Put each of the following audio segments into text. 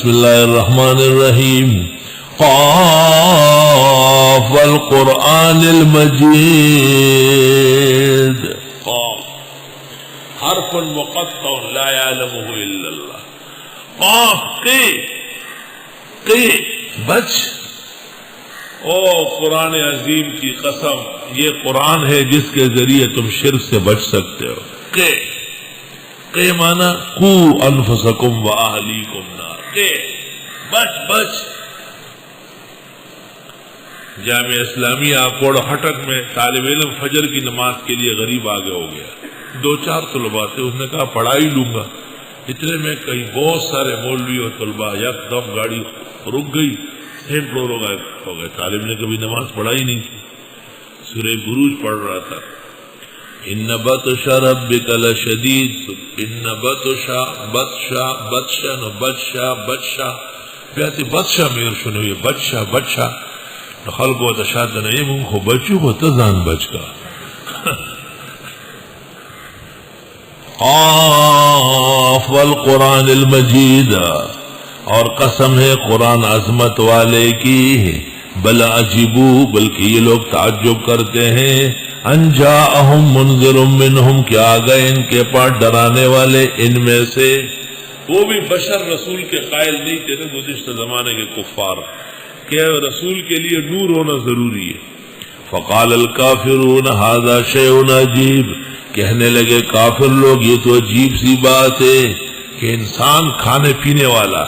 بسم اللہ الرحمن الرحیم قاف والقرآن المجید قاف حرف مقطع لا يعلمه الا اللہ قاف قی بچ او قرآن عظیم کی قسم یہ قرآن ہے جس کے ذریعے تم شرک سے بچ سکتے ہو کہ مانا قو انفسکم و اہلیکم نار کہ بچ جامعہ اسلامیہ کوڑ ہٹک میں طالب علم فجر کی نماز کے لیے غریب آگے ہو گیا، 2-4 طلباء تھے، اس نے کہا پڑھائی لوں گا، اتنے میں کئی بہت سارے مولوی اور طلباء یک دم گاڑی رک گئی، سیم فلور ہو گئے، طالب نے کبھی نماز پڑھائی نہیں تھی، سورہ بروج پڑھ رہا تھا، ان بطش ربک لشدید، ان بطشا پیاتی بادشاہ میر شنو یہ بادشاہ خلقو تشاد نہیں من خو بچو کو تزان بچ کا قاف والقرآن المجید، اور قسم ہے قرآن عظمت والے کی، بل عجیبو بلکہ یہ لوگ تعجب کرتے ہیں، ان جاءہم منذر منہم کیا آ گئے ان کے پاس ڈرانے والے ان میں سے، وہ بھی بشر رسول کے قائل نہیں تھے نا گزشتہ زمانے کے کفار کہ رسول کے لیے نور ہونا ضروری ہے، فقال الکافرون ھذا شیء عجیب، کہنے لگے کافر لوگ یہ تو عجیب سی بات ہے کہ انسان کھانے پینے والا،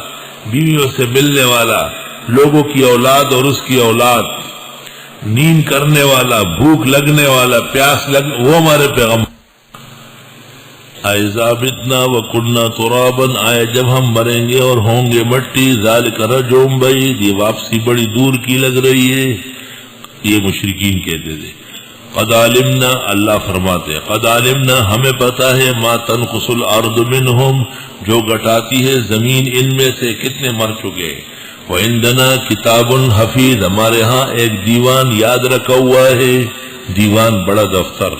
بیویوں سے ملنے والا، لوگوں کی اولاد اور اس کی اولاد، نیند کرنے والا، بھوک لگنے والا، پیاس لگنے، وہ ہمارے پیغمبر اذا متنا وکننا ترابا، آئے جب ہم مریں گے اور ہوں گے مٹی، ذالک رجعٌ بعید، یہ واپسی بڑی دور کی لگ رہی ہے، یہ مشرکین کہتے تھے۔ قد علمنا، اللہ فرماتے ہیں قد علمنا ہمیں پتا ہے، ما تنقص الارض منہم، جو گٹاتی ہے زمین ان میں سے، کتنے مر چکے، وعندنا کتاب حفیظ، ہمارے ہاں ایک دیوان یاد رکھا ہوا ہے، دیوان بڑا دفتر،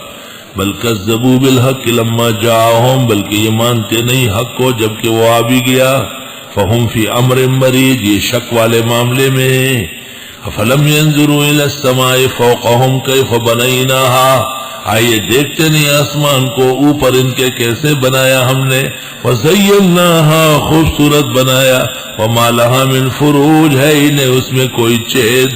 بل کذبوا بالحق لما جاءہم، بلکہ یہ مانتے نہیں حق کو جبکہ وہ آ بھی گیا، فہم فی امر مریج، یہ شک والے معاملے میں، افلم ينظروا الى السماء فوقهم كيف بنيناها، آئیے دیکھتے نہیں آسمان کو اوپر ان کے کیسے بنایا ہم نے، وزیناها خوبصورت بنایا، وما لها من فروج، ہے انہیں اس میں کوئی چید،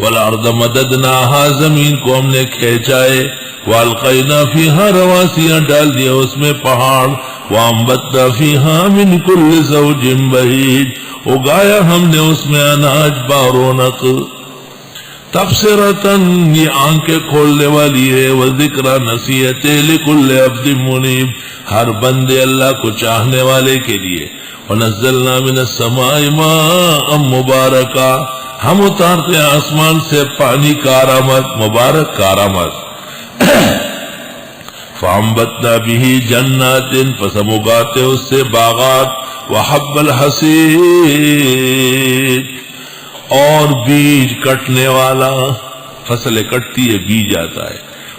والارض مددناها، زمین کو ہم نے کھینچائے، والقینا فیہا رواسیاں ڈال دیا اس میں پہاڑ، وانبتنا فیہا من کل زوج بہیج، اگایا ہم نے اس میں اناج بارونق، تبصرتاً یہ آنکھیں کھولنے والی ہے، وذکرى نصیحت لکل عبد منیب، ہر بندے اللہ کو چاہنے والے کے لیے، ونزلنا من السماء ماء مبارکا، ہم اتارتے ہیں آسمان سے پانی کارآمد، مبارک کارآمد، فانبتنا به جنات، پس ہم اگاتے اس سے باغات، وحب الحصید، اور بیج کٹنے والا، فصل کٹتی ہے بیج آتا ہے،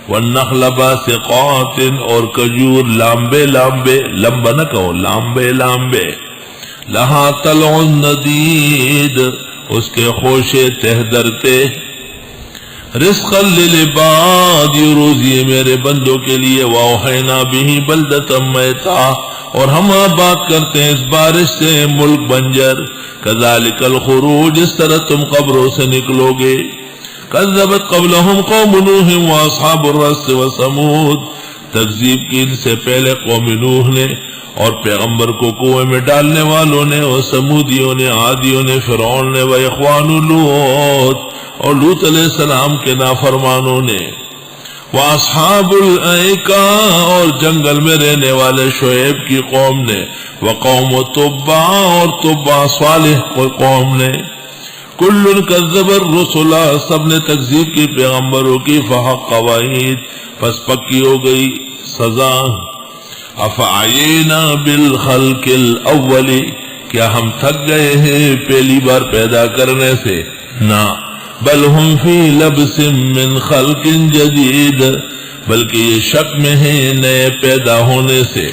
والنخل باسقات، اور کجور لامبے لمبا نہ کہو لامبے، لہا طلع ندید، اس کے خوشے تہ درتے، رزقا للعباد، یہ روزی ہے میرے بندوں کے لیے، واوحینا به بلدۃ میتا، اور ہم آباد کرتے ہیں اس بارش سے ملک بنجر، کذالک الخروج، اس طرح تم قبروں سے نکلو گے، کذبت قبلہم قوم نوح واصحاب الرس وثمود، تکذیب کی ان سے پہلے قوم نوح نے اور پیغمبر کو کنویں میں ڈالنے والوں نے، اور سمودیوں نے، عادیوں نے، فرعون نے، واخوان لوط، اور لوط علیہ السلام کے نافرمانوں نے، واصحاب الایکا، اور جنگل میں رہنے والے شعیب کی قوم نے، وقوم تبع، اور تبع صالح قوم نے، کل کذب الرسل، سب نے تکذیب کی پیغمبروں کی، فحق وعید، پس پکی ہو گئی سزا، افعینا بالخلق الاول، کیا ہم تھک گئے ہیں پہلی بار پیدا کرنے سے، نہ، بل ہم فی لبس من خلق جدید، بلکہ یہ شک میں ہیں نئے پیدا ہونے سے،